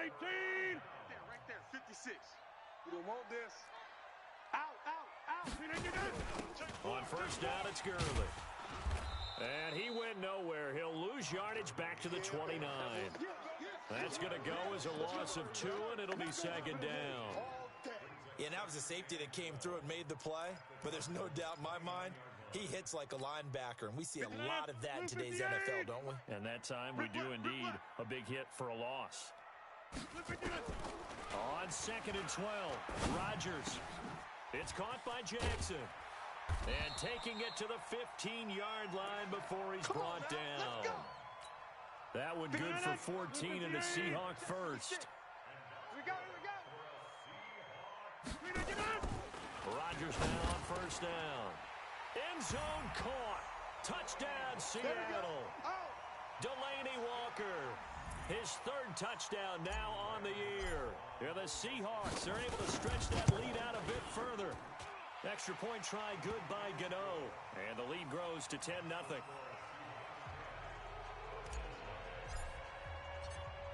18. Right there, 56. You don't want this. Out. On first down, it's Gurley. And he went nowhere. He'll lose yardage back to the 29. That's going to go as a loss of 2, and it'll be second down. Yeah, and that was a safety that came through and made the play. But there's no doubt in my mind, he hits like a linebacker, and we see a lot of that in today's NFL, don't we? And that time we do indeed. A big hit for a loss. On 2nd and 12, Rodgers. It's caught by Jackson. And taking it to the 15-yard line before he's brought down. That one good for 14 and a Seahawk first. Rodgers now on first down. End zone caught. Touchdown, Seattle. Delaney Walker. His 3rd touchdown now on the year. Yeah, the Seahawks are able to stretch that lead out a bit further. Extra point try good by Gano. And the lead grows to 10-0.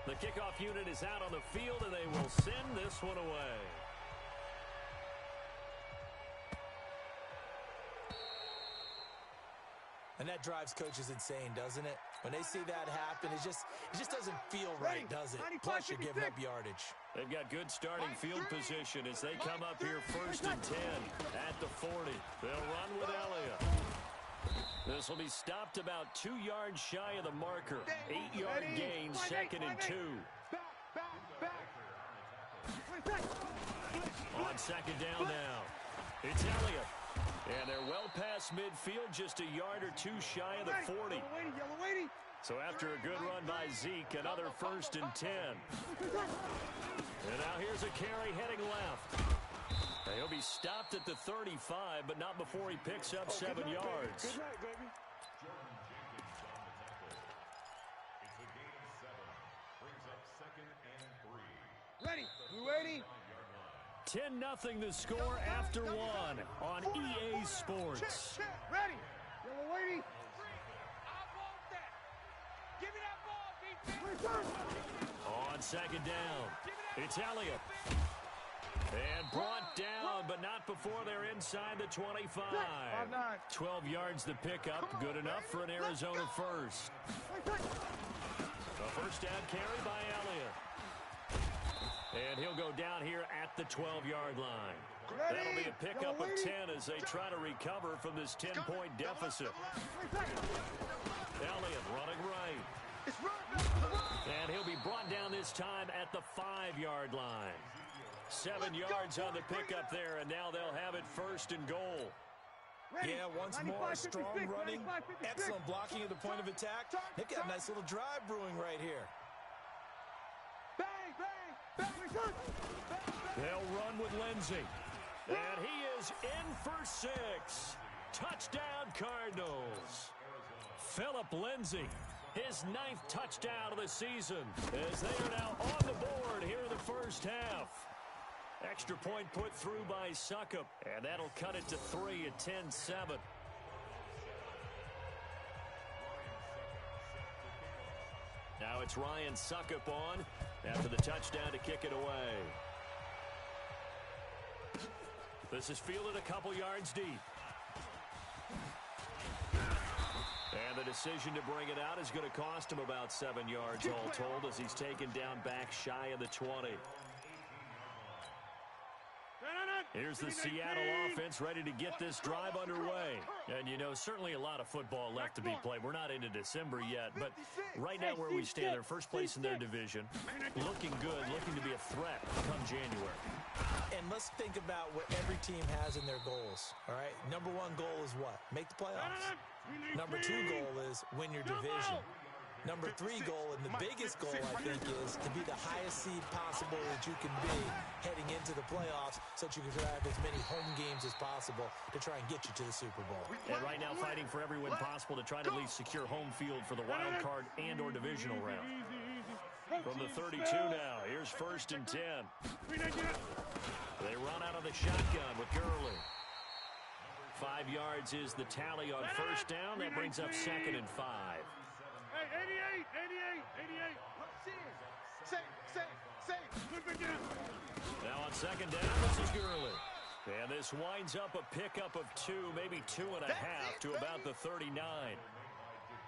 The kickoff unit is out on the field, and they will send this one away. And that drives coaches insane, doesn't it? When they see that happen, it just doesn't feel right, does it? Plus, you're giving up yardage. They've got good starting field position as they come up here 1st and 10 at the 40. They'll run with Elliott. This will be stopped about 2 yards shy of the marker. 8-yard gain, 2nd and 2. On 2nd down now. It's Elliott. And they're well past midfield, just a yard or 2 shy of the 40. So after a good run by Zeke, another 1st and 10. And now here's a carry heading left. He'll be stopped at the 35, but not before he picks up 7 yards. Good night, baby. 10-0 the score after 1 on EA Sports. Ready. Yellow lady. I want that. Give me that ball, defense. On 2nd down, it's Elliott. And brought down, but not before they're inside the 25. 12 yards the pickup, good enough for an Arizona first. A first down carry by Elliott. And he'll go down here at the 12-yard line. That'll be a pickup of 10 as they try to recover from this 10-point deficit. Elliott running right. And he'll be brought down this time at the 5-yard line. 7 yards on the pickup there, and now they'll have it 1st and goal. Yeah, once more, strong running, excellent blocking at the point of attack. They've got a nice little drive brewing right here. They'll run with Lindsey. And he is in for 6. Touchdown, Cardinals. Phillip Lindsay, his 9th touchdown of the season, as they are now on the board here in the first half. Extra point put through by Suckup, and that'll cut it to 3 at 10-7. Now it's Ryan Suckup on after the touchdown to kick it away. This is fielded a couple yards deep. And the decision to bring it out is going to cost him about 7 yards all told as he's taken down back shy of the 20. Here's the Seattle offense ready to get this drive underway. And, you know, certainly a lot of football left to be played. We're not into December yet, but right now where we stand, they're first place in their division. Looking good, looking to be a threat come January. And let's think about what every team has in their goals, all right? Number 1 goal is what? Make the playoffs. Number 2 goal is win your division. Number 3 goal, and the biggest goal, I think, is to be the highest seed possible that you can be heading into the playoffs so that you can have as many home games as possible to try and get you to the Super Bowl. And right now fighting for every win possible to try to at least secure home field for the wild card and or divisional round. From the 32 now, here's 1st and 10. They run out of the shotgun with Gurley. 5 yards is the tally on first down. That brings up 2nd and 5. Hey, 88. Now on second down, this is Gurley. And this winds up a pickup of 2, maybe 2.5 to about the 39.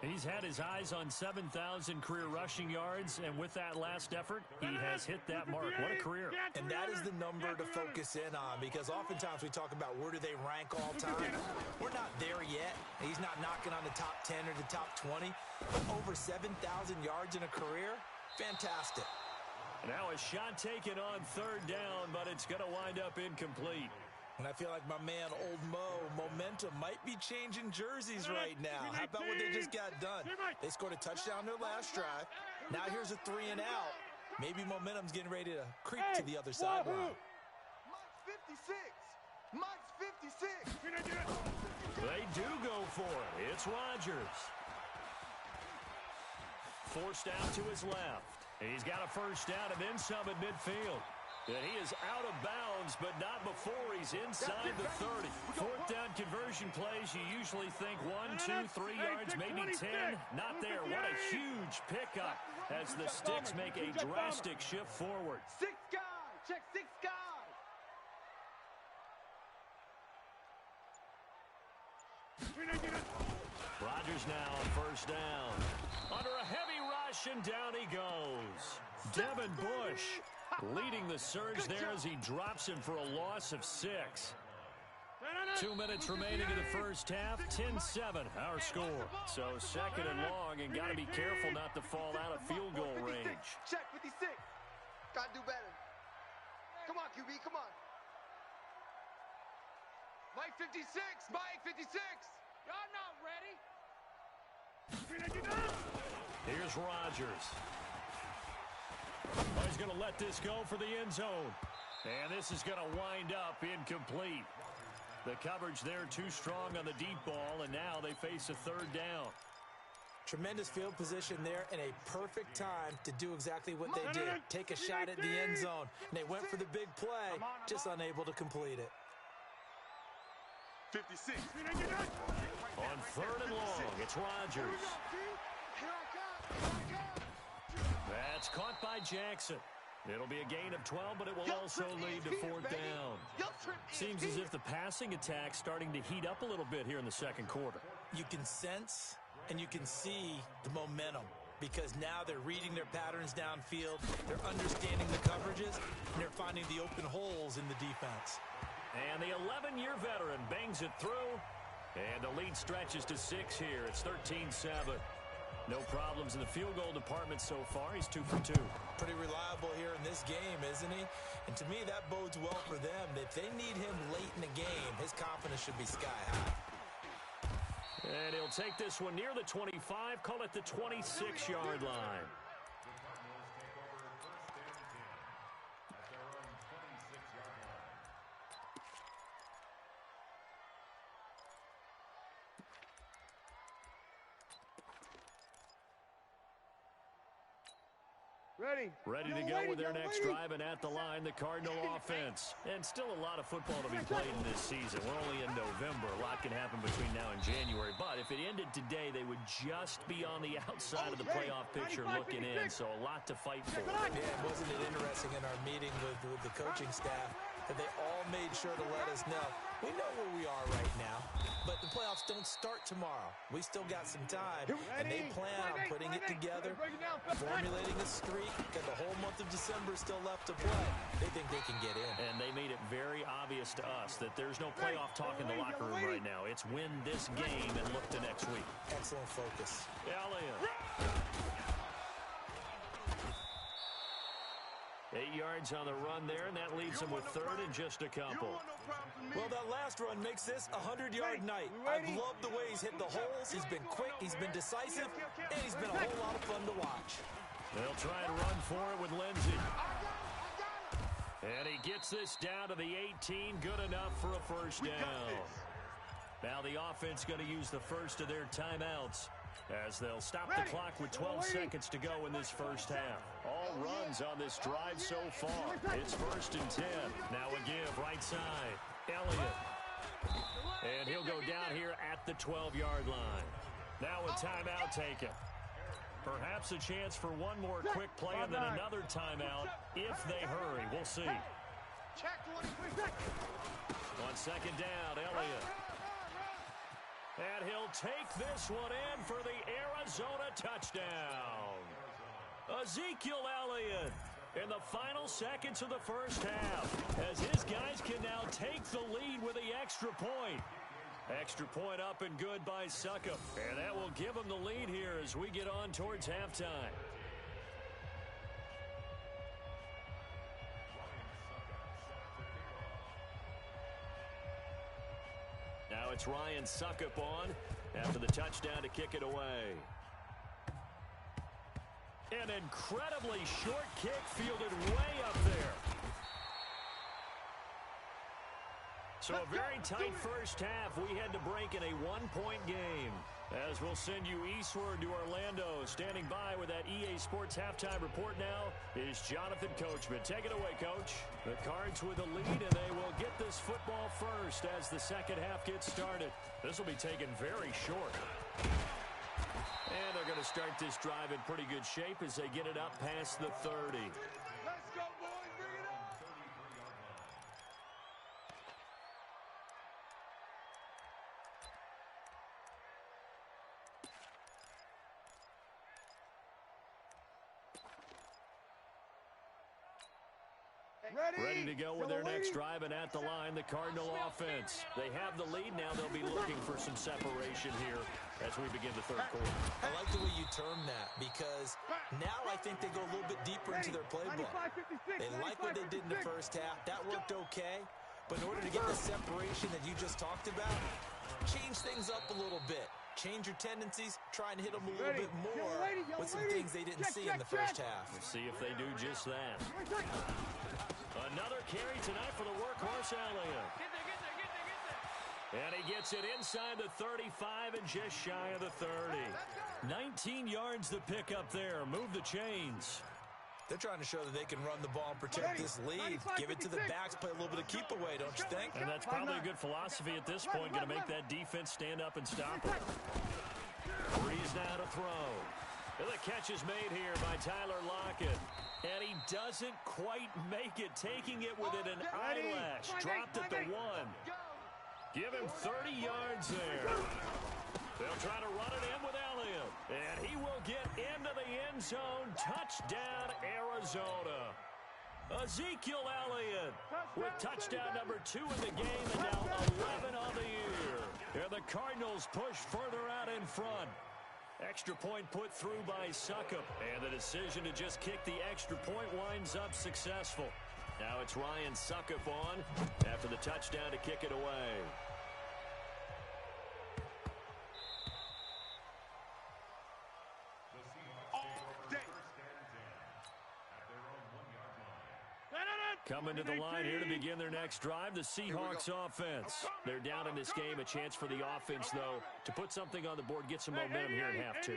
He's had his eyes on 7,000 career rushing yards, and with that last effort, he has hit that mark. What a career. And that is the number to focus in on, because oftentimes we talk about where do they rank all time. We're not there yet. He's not knocking on the top 10 or the top 20. But over 7,000 yards in a career, fantastic. Now a shot taken on third down, but it's going to wind up incomplete. And I feel like my man, Old Mo, momentum might be changing jerseys right now. How about what they just got done? They scored a touchdown their last drive. Now here's a 3 and out. Maybe momentum's getting ready to creep to the other sideline. Mike's 56. They do go for it. It's Rodgers. Forced out to his left. He's got a first down and then some at midfield. And he is out of bounds, but not before he's inside the 30. Fourth down conversion plays, you usually think 1, 2, 3 yards, maybe 10. Not there. What a huge pickup as the Sticks make a drastic shift forward. 6 guys. Check 6 guys. Rodgers now on first down. Under a heavy rush, and down he goes. Devin Bush leading the surge there as he drops him for a loss of 6. 2 minutes remaining in the first half. 10-7 our score. So second and long, and got to be careful not to fall out of field goal range. Check 56. Got to do better. Come on, QB, come on. Mike 56. Mike 56. Y'all not ready. Here's Rodgers. Oh, he's going to let this go for the end zone. And this is going to wind up incomplete. The coverage there too strong on the deep ball, and now they face a third down. Tremendous field position there, and a perfect time to do exactly what they did. Take a shot at the end zone. And they went for the big play, just unable to complete it. 56. On third and long, it's Rodgers. That's caught by Jackson. It'll be a gain of 12, but it will also lead to fourth down. Seems as if the passing attack's starting to heat up a little bit here in the second quarter. You can sense and you can see the momentum, because now they're reading their patterns downfield, they're understanding the coverages, and they're finding the open holes in the defense. And the 11-year veteran bangs it through, and the lead stretches to 6 here. It's 13-7. No problems in the field goal department so far. He's 2 for 2. Pretty reliable here in this game, isn't he? And to me, that bodes well for them. If they need him late in the game, his confidence should be sky high. And he'll take this one near the 25, call it the 26-yard line. Ready to go with their next drive, and at the line, the Cardinal offense. And still a lot of football to be played in this season. We're only in November. A lot can happen between now and January. But if it ended today, they would just be on the outside of the playoff picture looking in. So a lot to fight for. Yeah, wasn't it interesting in our meeting with the coaching staff that they all made sure to let us know, we know where we are right now, but the playoffs don't start tomorrow. We still got some time, and they plan on putting it together, formulating a streak, and the whole month of December is still left to play. They think they can get in. And they made it very obvious to us that there's no playoff talk in the locker room right now. It's win this game and look to next week. Excellent focus. Elliott. 8 yards on the run there, and that leaves him with third and just a couple. Well, that last run makes this a 100-yard night. I've loved the way he's hit the holes. He's been quick, he's been decisive, and he's been a whole lot of fun to watch. They'll try and run for it with Lindsey. And he gets this down to the 18, good enough for a first down. Now the offense going to use the first of their timeouts, as they'll stop the clock with 12 seconds to go in this first half. All runs on this drive so far. It's 1st and 10. Now a give right side. Elliott. And he'll go down here at the 12-yard line. Now a timeout taken. Perhaps a chance for one more quick play and then another timeout if they hurry. We'll see. On second down, Elliott. And he'll take this one in for the Arizona touchdown. Ezekiel Elliott in the final seconds of the first half, as his guys can now take the lead with the extra point. Extra point up and good by Suckup. And that will give him the lead here as we get on towards halftime. Now it's Ryan Suckup on after the touchdown to kick it away. An incredibly short kick fielded way up there. So a very tight first half. We had to break in a one-point game. As we'll send you eastward to Orlando. Standing by with that EA Sports halftime report now is Jonathan Coachman. Take it away, Coach. The Cards with a lead, and they will get this football first as the second half gets started. This will be taken very short. And they're going to start this drive in pretty good shape as they get it up past the 30. Let's go, boys. Bring it on. Ready to go with their next drive, and at the line, the Cardinal offense. They have the lead now. They'll be looking for some separation here as we begin the third quarter. I like the way you term that, because now I think they go a little bit deeper into their playbook. They like what they did in the first half. That worked okay. But in order to get the separation that you just talked about, change things up a little bit. Change your tendencies, try and hit them a little bit more with some things they didn't see in the first half. We'll see if they do just that. Another carry tonight for the workhorse Elliott. And he gets it inside the 35 and just shy of the 30. 19 yards to pick up there. Move the chains. They're trying to show that they can run the ball and protect this lead. Give it to the backs, play a little bit of keep away, don't you think? And that's probably a good philosophy at this point. Going to make that defense stand up and stop it. Breeze now to throw. And the catch is made here by Tyler Lockett. And he doesn't quite make it, taking it within an eyelash. Dropped at the 1. Give him 30 yards there. They'll try to run it in with Elliott. And he will get into the end zone. Touchdown, Arizona. Ezekiel Elliott with touchdown number 2 in the game, and now 11 on the year. And the Cardinals push further out in front. Extra point put through by Suckup. And the decision to just kick the extra point winds up successful. Now it's Ryan Suckup on after the touchdown to kick it away. Coming to the line here to begin their next drive, the Seahawks offense. They're down in this game. A chance for the offense, though, to put something on the board, get some momentum here in half 2.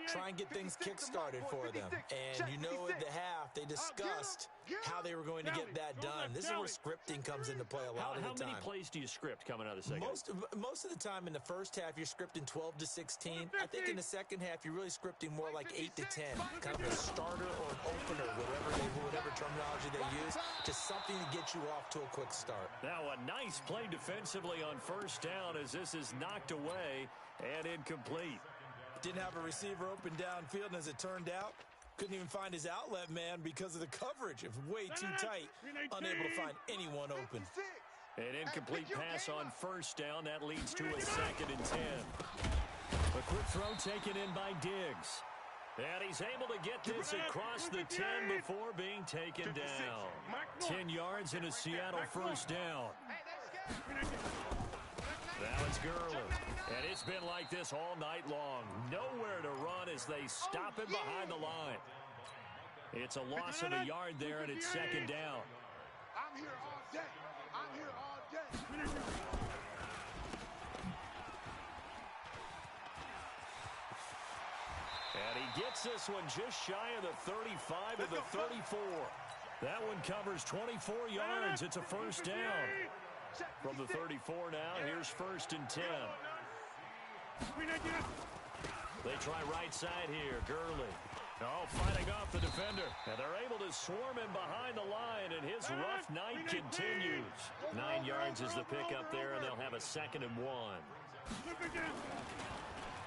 Try and get things kick-started for them. And you know at the half, they discussed how they were going to get that done. This is where scripting comes into play a lot of the time. How many plays do you script coming out of the second? Most of the time in the first half, you're scripting 12 to 16. I think in the second half, you're really scripting more like 8 to 10. Kind of a starter or an opener, whatever terminology they use. Just something to get you off to a quick start. Now a nice play defensively on first down as this is knocked away and incomplete. Didn't have a receiver open downfield, and as it turned out, couldn't even find his outlet man because of the coverage. It was way too tight, unable to find anyone open. An incomplete pass on first down. That leads to a 2nd and 10. A quick throw taken in by Diggs. And he's able to get this across the 10 before being taken down. 10 yards and a Seattle first down. Now it's Gurley. And it's been like this all night long. Nowhere to run as they stop him behind the line. It's a loss of a yard there, and it's 2nd down. I'm here all day. I'm here all day. And he gets this one just shy of the 35 to the 34. That one covers 24 yards. It's a first down. From the 34 now, here's 1st and 10. They try right side here. Gurley. Oh, fighting off the defender. And they're able to swarm him behind the line, and his rough night continues. 9 yards is the pickup there, and they'll have a 2nd and 1.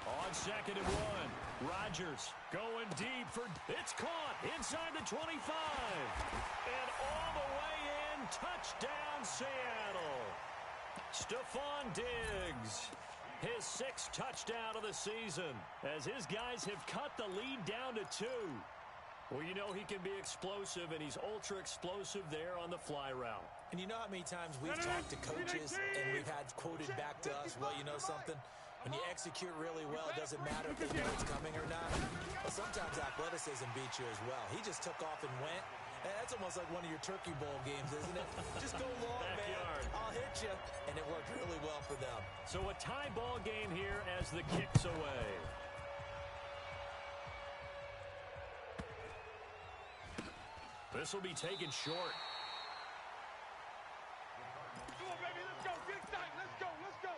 On 2nd and 1, Rodgers going deep for... It's caught inside the 25. And all the way in, touchdown Seattle. Stephon Diggs. His 6th touchdown of the season, as his guys have cut the lead down to 2. Well, you know he can be explosive, and he's ultra-explosive there on the fly route. And you know how many times we've talked to coaches and we've had quoted back to us, well, you know something? When you execute really well, it doesn't matter if they know it's coming or not. But sometimes athleticism beats you as well. He just took off and went. And that's almost like one of your Turkey Bowl games, isn't it? Just go long, man. I'll hit you. And it worked really well for them. So a tie ball game here as the kick's away. This will be taken short. Come on, baby, let's go. Get excited. Let's go. Let's go.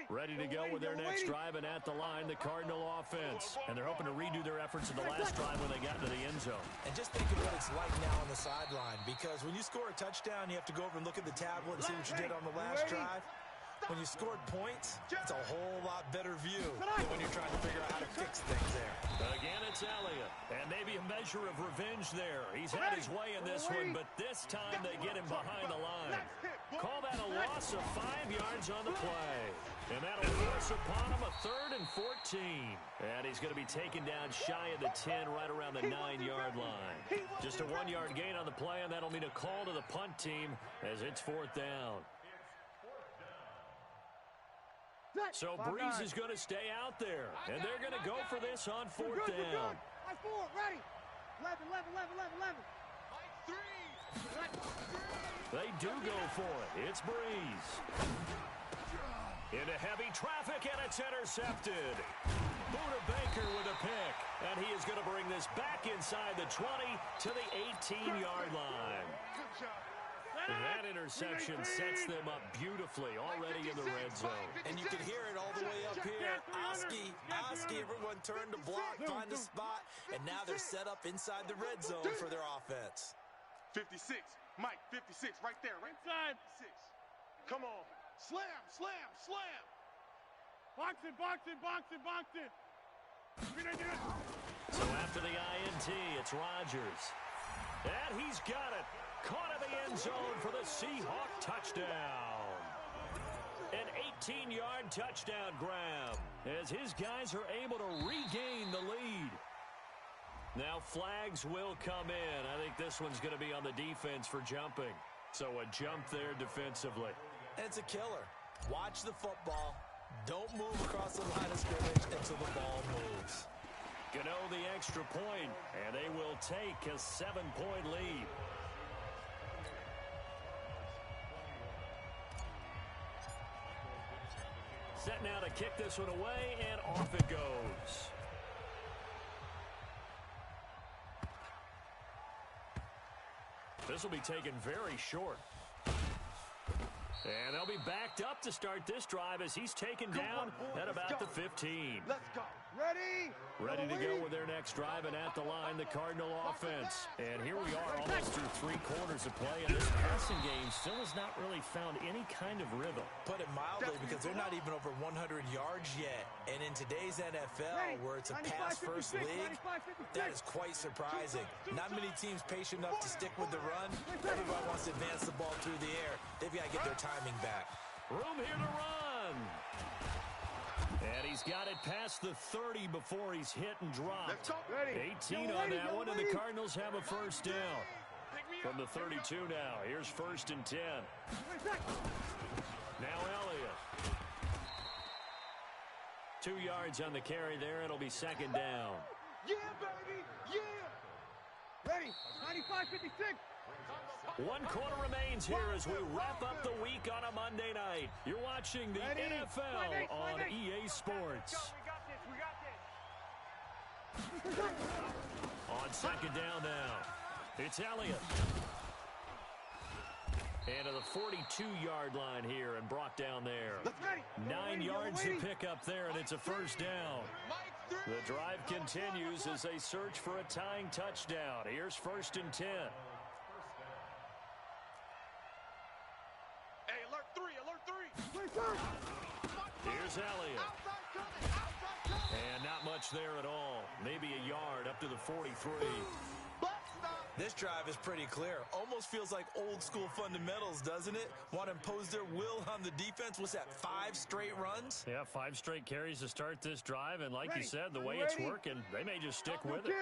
Ready to go with their next drive, and at the line, the Cardinal offense. And they're hoping to redo their efforts in the last drive when they got into the end zone. And just think of what it's like now on the sideline, because when you score a touchdown, you have to go over and look at the tablet and see what you did on the last drive. When you scored points, it's a whole lot better view than when you're trying to figure out how to fix things there. Again, it's Elliott, and maybe a measure of revenge there. He's had his way in this one, but this time they get him behind the line. Call that a loss of 5 yards on the play. And that'll force upon him a 3rd and 14. And he's going to be taken down shy of the 10, right around the 9-yard line. Just a 1-yard gain on the play, and that'll mean a call to the punt team as it's 4th down. So Breeze is going to stay out there, and they're going to go for this on 4th down. Ready. 11. They do go for it. It's Breeze. Into heavy traffic, and it's intercepted. Buda Baker with a pick, and he is going to bring this back inside the 20 to the 18-yard line. That interception sets them up beautifully already in the red zone. And you can hear it all the way up here. Oski, everyone turned to block, find a spot, and now they're set up inside the red zone for their offense. 56, Mike, 56, right there, right inside. 56. Come on. Slam. Box it. So after the INT, it's Rodgers. And he's got it. Caught in the end zone for the Seahawk touchdown. An 18-yard touchdown grab as his guys are able to regain the lead. Now flags will come in. I think this one's going to be on the defense for jumping. So a jump there defensively. It's a killer. Watch the football. Don't move across the line of scrimmage until the ball moves. Gano the extra point, and they will take a 7-point lead. Set now to kick this one away, and off it goes. This will be taken very short. And they'll be backed up to start this drive as he's taken down at about the 15. Let's go. Ready to go with their next drive, and at the line, the Cardinal offense. And here we are almost through 3 quarters of play, and this passing game still has not really found any kind of rhythm. Put it mildly, because they're not even over 100 yards yet. And in today's NFL, where it's a pass-first league, that is quite surprising. Not many teams patient enough to stick with the run. Everybody wants to advance the ball through the air. They've got to get their timing back. Room here to run. And he's got it past the 30 before he's hit and dropped. 18 on that one, and the Cardinals have a first down. From the 32 now, here's 1st and 10. Now Elliott. 2 yards on the carry there. It'll be 2nd down. Yeah, baby, yeah. Ready, 95-56. 1 quarter remains here as we wrap up the week on a Monday night. You're watching the NFL on EA Sports. We got this. On second down now, it's Elliott. And to the 42-yard line here and brought down there. 9 yards to pick up there, and it's a first down. The drive continues as they search for a tying touchdown. Here's 1st and 10. Hey, alert 3, alert 3. Here's Elliott. And not much there at all. Maybe a yard up to the 43. This drive is pretty clear. Almost feels like old school fundamentals, doesn't it? Want to impose their will on the defense. What's that, 5 straight runs? Yeah, 5 straight carries to start this drive. And like you said, the way it's working, they may just stick with it.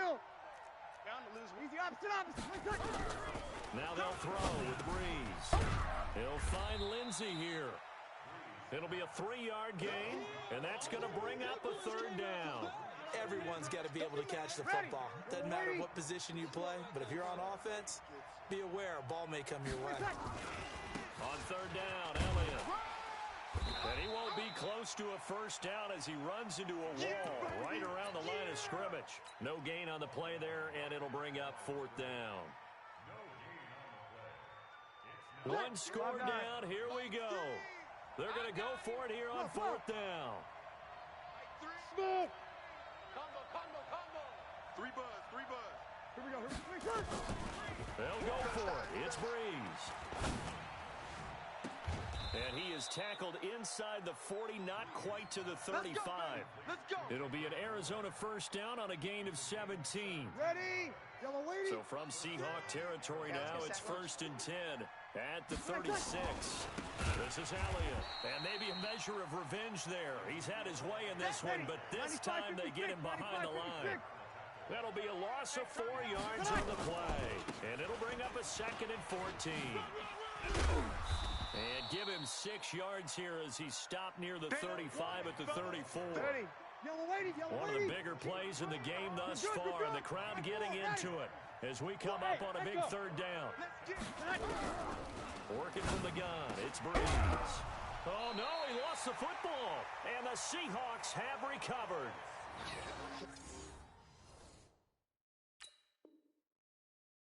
Now they'll throw with Breeze. He'll find Lindsey here. It'll be a 3-yard gain, and that's going to bring up a 3rd down. Everyone's got to be able to catch the football. Doesn't matter what position you play, but if you're on offense, be aware a ball may come your way. On 3rd down, Elliott. And he won't be close to a first down as he runs into a wall right around the line of scrimmage. No gain on the play there, and it'll bring up 4th down. 1 score down, here we go. They're going to go for it here on 4th down. Combo. 3 buzz. Here we go. They'll go for it. It's Breeze. And he is tackled inside the 40, not quite to the 35. Let's go. It'll be an Arizona first down on a gain of 17. Ready? Yellow waiting. So from Seahawk territory now, it's 1st and 10 at the 36. This is Elliott. And maybe a measure of revenge there. He's had his way in this one, but this time they get him behind the line. That'll be a loss of 4 yards on the play. And it'll bring up a 2nd and 14. And give him 6 yards here as he's stopped near the 35 at the 34. Ready? Yellow waiting. One of the bigger plays in the game thus far. The crowd getting into it as we come up on a big 3rd down. Working from the gun, it's Breeze. Oh, no, he lost the football. And the Seahawks have recovered.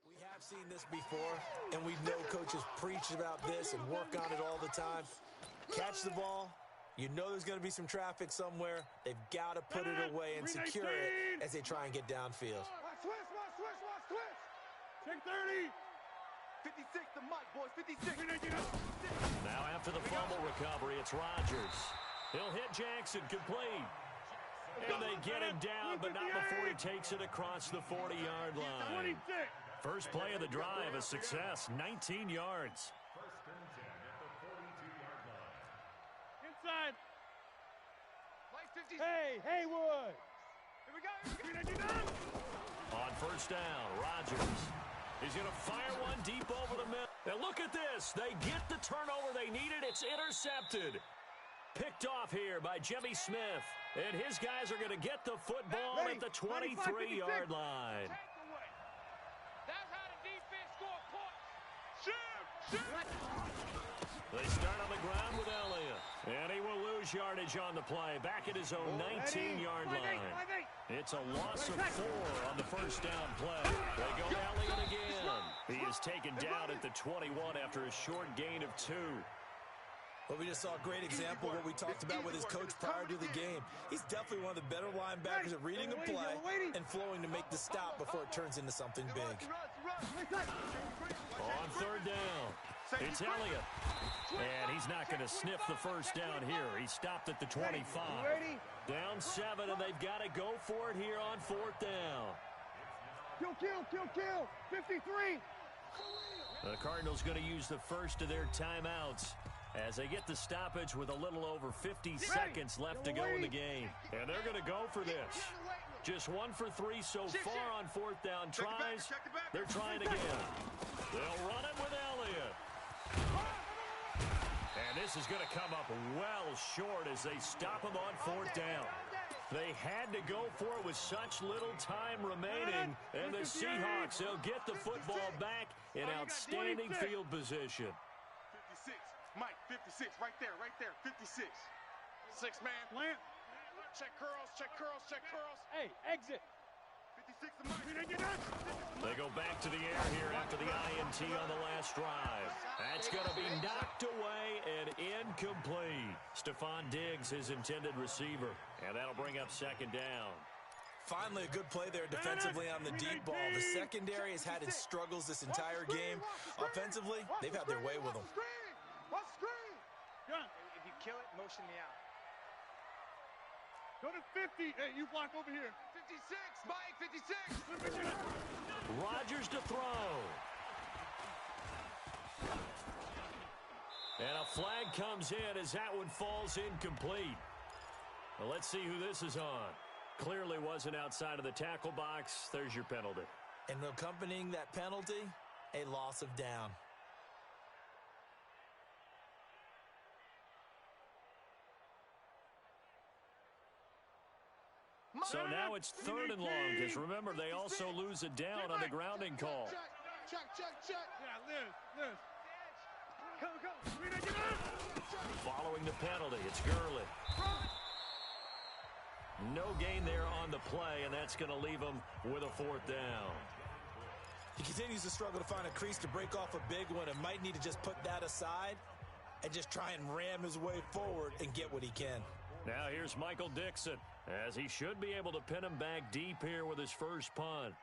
We have seen this before, and we know coaches preach about this and work on it all the time. Catch the ball. You know there's going to be some traffic somewhere. They've got to put it away and secure it as they try and get downfield. Switch. Check 30. 56, the mic, boys. 56. Now after the fumble recovery, it's Rodgers. He'll hit Jackson, complete. And they get him down, but not before he takes it across the 40-yard line. First play of the drive, a success, 19 yards. Inside. Hey, Haywood. Here we go. On first down, Rodgers. He's going to fire one deep over the middle. And look at this. They get the turnover they needed. It's intercepted. Picked off here by Jimmy Smith. And his guys are going to get the football at the 23-yard line. That's how the defense score points. Shoot. They start on the ground with Elliott. And he will lose yardage on the play. Back at his own 19-yard line. It's a loss of 4 on the first down play. They go Elliott again. He is taken down at the 21 after a short gain of 2. Well, we just saw a great example of what we talked about with his coach prior to the game. He's definitely one of the better linebackers at reading a play and flowing to make the stop before it turns into something big. On third down, it's Elliott. And he's not going to sniff the first down here. He stopped at the 25. Down 7, and they've got to go for it here on fourth down. Kill. 53. The Cardinals going to use the first of their timeouts as they get the stoppage with a little over 50 seconds left to go in the game. And they're going to go for this. Just 1 for 3 so far on fourth down tries. They're trying again. They'll run it with Elliott. And this is going to come up well short as they stop him on fourth down. They had to go for it with such little time remaining. And the Seahawks, they'll get the football back in outstanding field position. 56. Mike, 56. Right there. 56. 6-man. Plant. Check curls. Hey, exit. They go back to the air here after the INT on the last drive. That's going to be knocked away and incomplete. Stephon Diggs, his intended receiver. And that'll bring up second down. Finally, a good play there defensively on the deep ball. The secondary has had its struggles this entire game. Offensively, they've had their way with them. If you kill it, motion me out. Go to 50. Hey, you block over here. 56, Mike, 56. Rodgers to throw. And a flag comes in as that one falls incomplete. Well, let's see who this is on. Clearly wasn't outside of the tackle box. There's your penalty. And accompanying that penalty, a loss of down. So now it's 3rd and long, because remember, they also lose it down on the grounding call. Check. Yeah, Liz. Go. Following the penalty, it's Gurley. No gain there on the play, and that's going to leave him with a 4th down. He continues to struggle to find a crease to break off a big one and might need to just put that aside and just try and ram his way forward and get what he can. Now here's Michael Dixon, as he should be able to pin him back deep here with his first punt.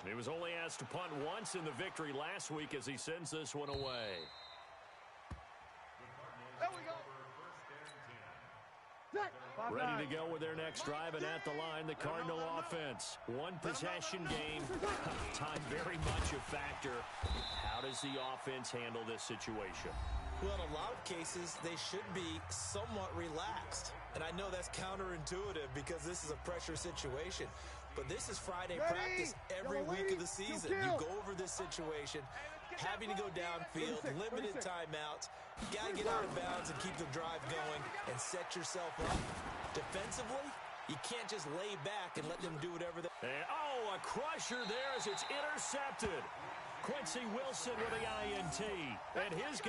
He was only asked to punt once in the victory last week as he sends this one away. There we go. Ready to go with their next drive, and at the line, the Cardinal offense. One possession game. Time very much a factor. How does the offense handle this situation? Well, in a lot of cases, they should be somewhat relaxed. And I know that's counterintuitive because this is a pressure situation. But this is Friday practice every week of the season. You go over this situation, having to go downfield, limited timeouts. Got to get out of bounds and keep the drive going and set yourself up. Defensively, you can't just lay back and let them do whatever they... Oh, a crusher there as it's intercepted. Quincy Wilson with the INT. And his